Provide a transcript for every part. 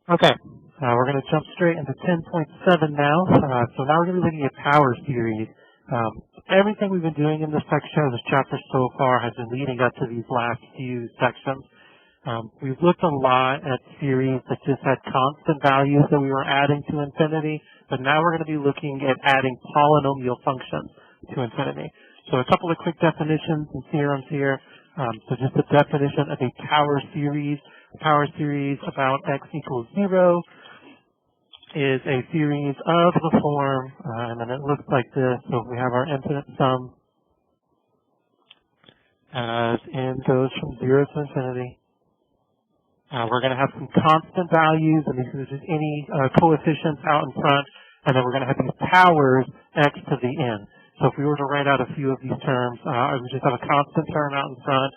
Okay, we're going to jump straight into 10.7 now. So now we're going to be looking at power series. Everything we've been doing in this section of this chapter so far has been leading up to these last few sections. We've looked a lot at series that just had constant values that we were adding to infinity, but now we're going to be looking at adding polynomial functions to infinity. So a couple of quick definitions and theorems here. So just the definition of a power series. A power series about x equals 0 is a series of the form, and then it looks like this. So we have our infinite sum as n goes from 0 to infinity. We're going to have some constant values, and these are just any coefficients out in front, and then we're going to have these powers x to the n. So if we were to write out a few of these terms, I would just have a constant term out in front,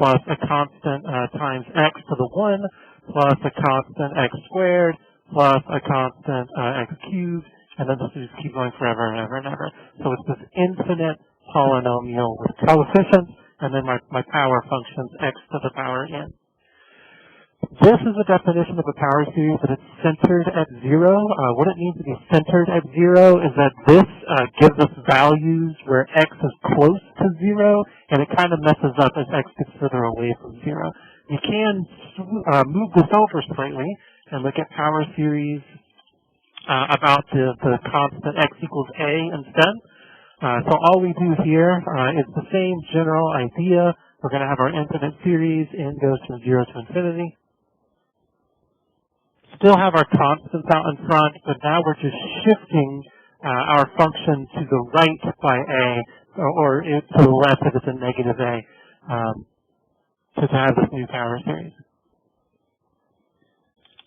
plus a constant times x to the 1, plus a constant x squared, plus a constant x cubed, and then this will just keep going forever and ever and ever. So it's this infinite polynomial with coefficients, and then my power functions x to the power n. This is a definition of a power series that it's centered at 0. What it means to be centered at 0 is that this gives us values where x is close to 0, and it kind of messes up as x gets further away from 0. You can move this over slightly and look at power series about the constant x equals a instead. So all we do here is the same general idea. We're going to have our infinite series, n goes from 0 to infinity. Still have our constants out in front, but now we're just shifting our function to the right by a, or to the left if it's a negative a, to have this new power series.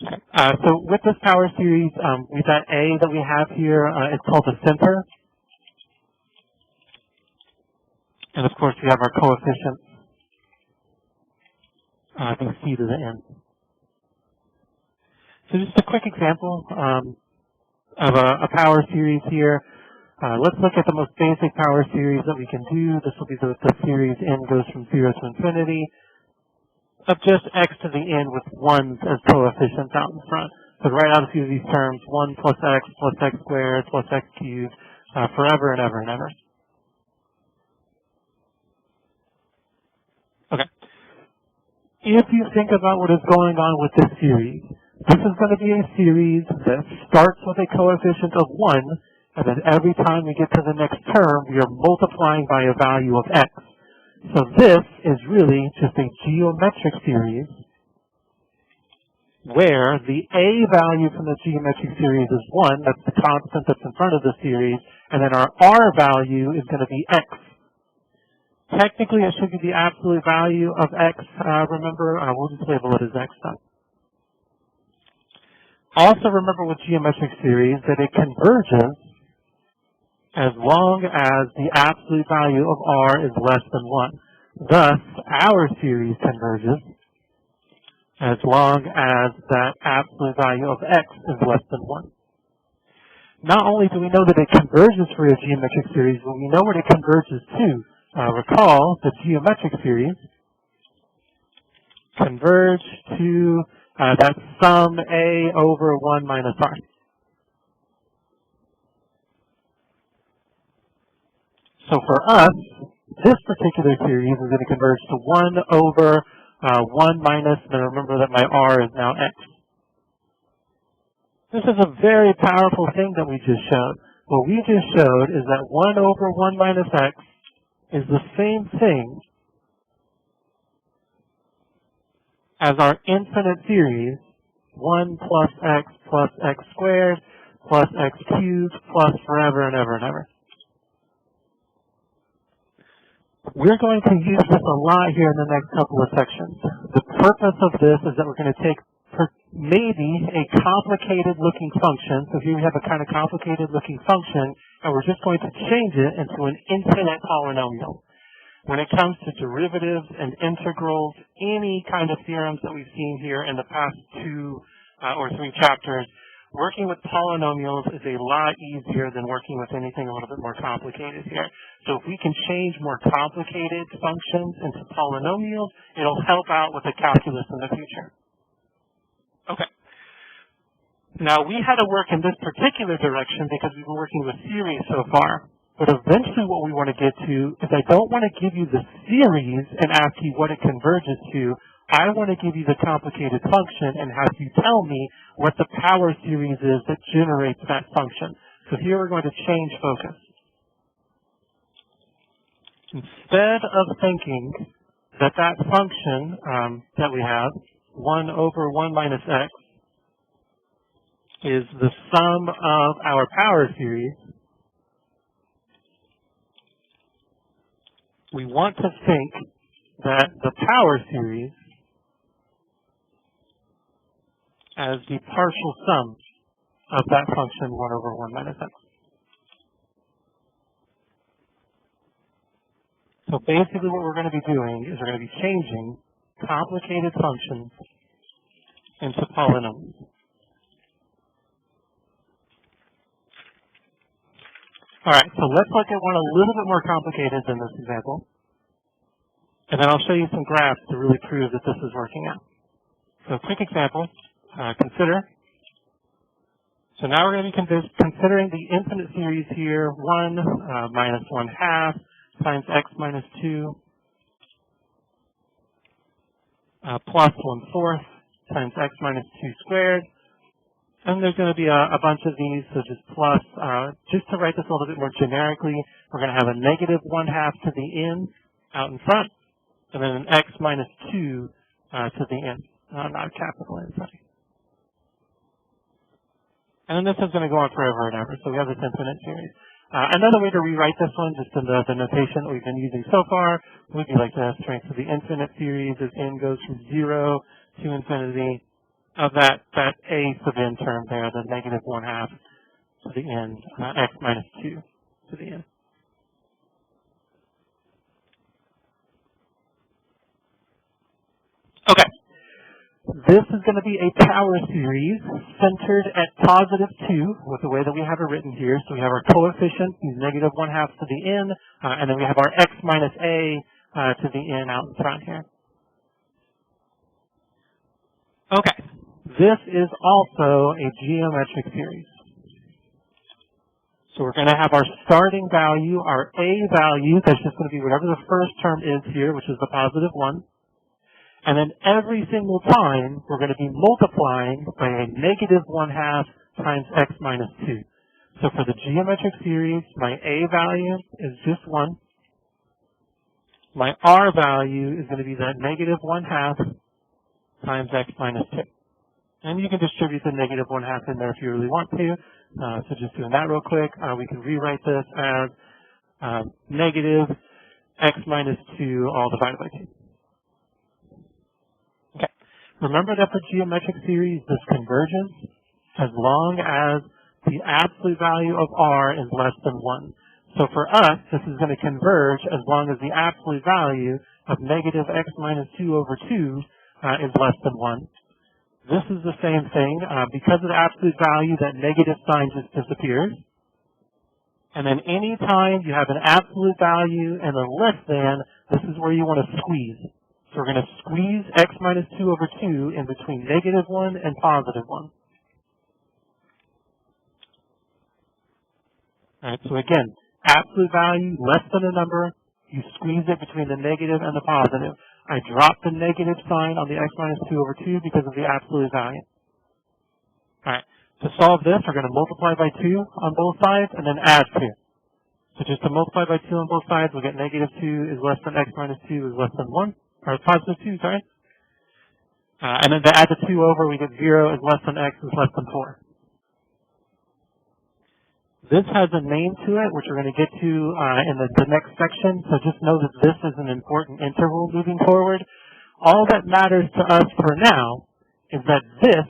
Okay. So with this power series, we've got a that we have here. It's called the center. And of course, we have our coefficients, the c to the n. So just a quick example of a power series here. Let's look at the most basic power series that we can do. This will be the series n goes from 0 to infinity of just x to the n with 1s as coefficients out in front. So to write out a few of these terms, 1 plus x squared plus x cubed, forever and ever and ever. Okay. If you think about what is going on with this series, this is going to be a series that starts with a coefficient of 1, and then every time we get to the next term, we are multiplying by a value of x. So this is really just a geometric series where the a value from the geometric series is 1, that's the constant that's in front of the series, and then our r value is going to be x. Technically, it should be the absolute value of x. Remember, we'll just label it as x then. Also remember with geometric series that it converges as long as the absolute value of r is less than 1. Thus, our series converges as long as that absolute value of x is less than 1. Not only do we know that it converges for a geometric series, but we know what it converges to. Recall the geometric series converge to that sum a over 1 minus r. So for us, this particular series is going to converge to 1 over 1 minus, and remember that my r is now x. This is a very powerful thing that we just showed. What we just showed is that 1 over 1 minus x is the same thing as our infinite series, 1 plus x squared plus x cubed plus forever and ever and ever. We're going to use this a lot here in the next couple of sections. The purpose of this is that we're going to take maybe a complicated looking function. So here we have a kind of complicated looking function, and we're just going to change it into an infinite polynomial. When it comes to derivatives and integrals, any kind of theorems that we've seen here in the past 2 or 3 chapters, working with polynomials is a lot easier than working with anything a little bit more complicated here. So if we can change more complicated functions into polynomials, it'll help out with the calculus in the future. Okay. Now, we had to work in this particular direction because we were working with series so far. But eventually what we want to get to is I don't want to give you the series and ask you what it converges to. I want to give you the complicated function and have you tell me what the power series is that generates that function. So here we're going to change focus. Instead of thinking that that function that we have, 1 over 1 minus x, is the sum of our power series, we want to think that the power series as the partial sum of that function 1 over 1 minus x. So basically what we're going to be doing is we're going to be changing complicated functions into polynomials. All right, so let's look at one a little bit more complicated than this example. And then I'll show you some graphs to really prove that this is working out. So quick example, consider. So now we're going to be considering the infinite series here, 1 minus 1/2 times x minus 2 plus 1/4 times x minus 2 squared. And there's going to be a bunch of these, so just plus. Just to write this a little bit more generically, we're going to have a negative 1/2 to the n out in front, and then an x minus 2 to the n, not capital N, sorry. And then this is going to go on forever and ever, so we have this infinite series. Another way to rewrite this one, just in the notation that we've been using so far, would be like this, right? So the infinite series as n goes from 0 to infinity of that a sub n term there, the negative 1/2 to the n, x minus 2 to the n. Okay. This is going to be a power series centered at positive 2 with the way that we have it written here. So we have our coefficient, these negative 1/2 to the n, and then we have our x minus a to the n out in front here. Okay. This is also a geometric series. So we're going to have our starting value, our a value, that's just going to be whatever the first term is here, which is the positive 1. And then every single time, we're going to be multiplying by a negative 1/2 times x minus 2. So for the geometric series, my a value is just 1. My r value is going to be that negative 1/2 times x minus 2. And you can distribute the negative 1/2 in there if you really want to. So just doing that real quick, we can rewrite this as negative x minus 2 all divided by 2. Okay. Remember that for geometric series, this converges as long as the absolute value of r is less than 1. So for us, this is going to converge as long as the absolute value of negative x minus 2 over 2 is less than 1. This is the same thing. Because of the absolute value, that negative sign just disappears. And then any time you have an absolute value and a less than, this is where you want to squeeze. So we're going to squeeze x minus 2 over 2 in between negative 1 and positive 1. All right, so again, absolute value, less than a number, you squeeze it between the negative and the positive. I drop the negative sign on the x minus 2 over 2 because of the absolute value. All right, to solve this, we're going to multiply by 2 on both sides and then add 2. So just to multiply by 2 on both sides, we'll get negative 2 is less than x minus 2 is less than 1, or positive 2, sorry. And then to add the 2 over, we get 0 is less than x is less than 4. This has a name to it, which we're going to get to in the next section, so just know that this is an important interval moving forward. All that matters to us for now is that this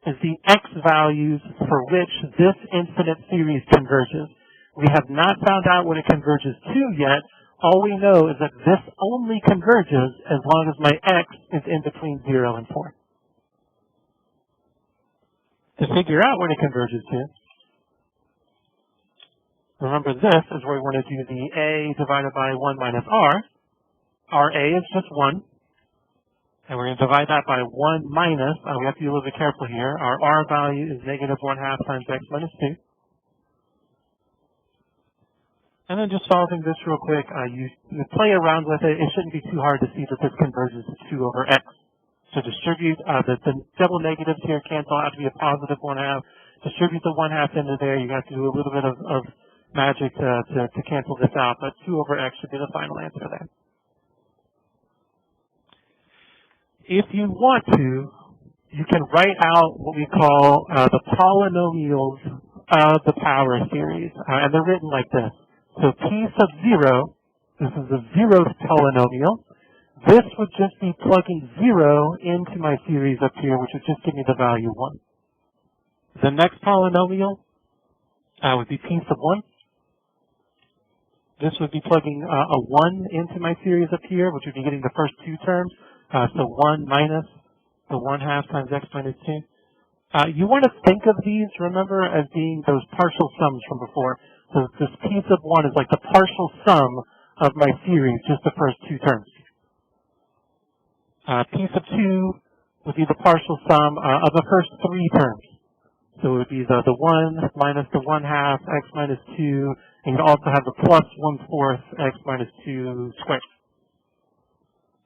is the x values for which this infinite series converges. We have not found out what it converges to yet. All we know is that this only converges as long as my x is in between 0 and 4. To figure out what it converges to, remember this is where we want to do the a divided by 1 minus r. Our a is just 1. And we're going to divide that by 1 minus, we have to be a little bit careful here. Our R value is negative 1/2 times x minus 2. And then just solving this real quick, you play around with it. It shouldn't be too hard to see that this converges to 2 over x. So distribute, the double negatives here cancel out to be a positive 1/2. Distribute the 1/2 into there. You have to do a little bit of magic to cancel this out, but 2 over x should be the final answer there. If you want to, you can write out what we call the polynomials of the power series, and they're written like this. So p sub 0, this is a 0th polynomial. This would just be plugging 0 into my series up here, which would just give me the value 1. The next polynomial would be p sub 1. This would be plugging a 1 into my series up here, which would be getting the first 2 terms. So 1 minus the 1/2 times x minus 2. You want to think of these, remember, as being those partial sums from before. So this p sub 1 is like the partial sum of my series, just the first 2 terms. P sub 2 would be the partial sum of the first 3 terms. So it would be the 1 minus the 1/2 x minus 2, and you'd also have the plus 1/4 x minus 2 squared.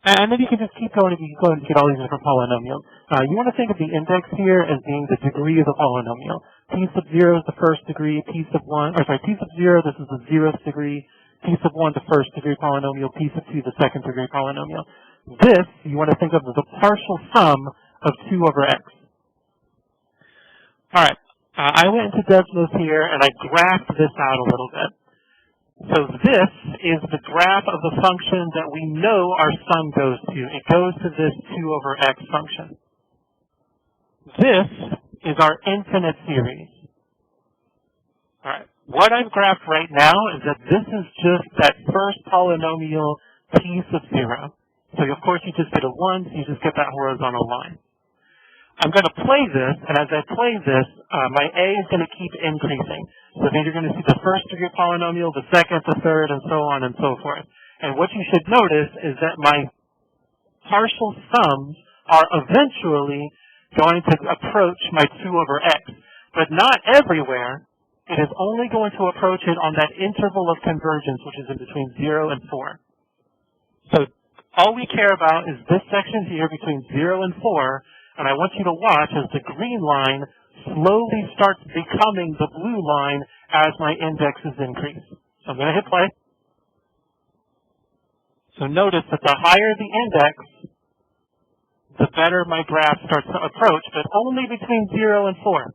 And then you can just keep going, and you can go and get all these different polynomials. You want to think of the index here as being the degree of the polynomial. P sub 0 is the first degree, P sub 0, this is the 0th degree, P sub 1 the first degree polynomial, P sub 2 the second degree polynomial. This, you want to think of as a partial sum of 2 over x. All right, I went into Desmos here, and I graphed this out a little bit. So this is the graph of the function that we know our sum goes to. It goes to this 2 over x function. This is our infinite series. All right, what I've graphed right now is that this is just that first polynomial p sub 0. So of course you just get a 1, so you just get that horizontal line. I'm going to play this, and as I play this, my a is going to keep increasing. So then you're going to see the first degree polynomial, the second, the third, and so on and so forth. And what you should notice is that my partial sums are eventually going to approach my 2 over x. But not everywhere. It is only going to approach it on that interval of convergence, which is in between 0 and 4. So all we care about is this section here between 0 and 4, and I want you to watch as the green line slowly starts becoming the blue line as my indexes increase. So I'm going to hit play. So notice that the higher the index, the better my graph starts to approach, but only between 0 and 4.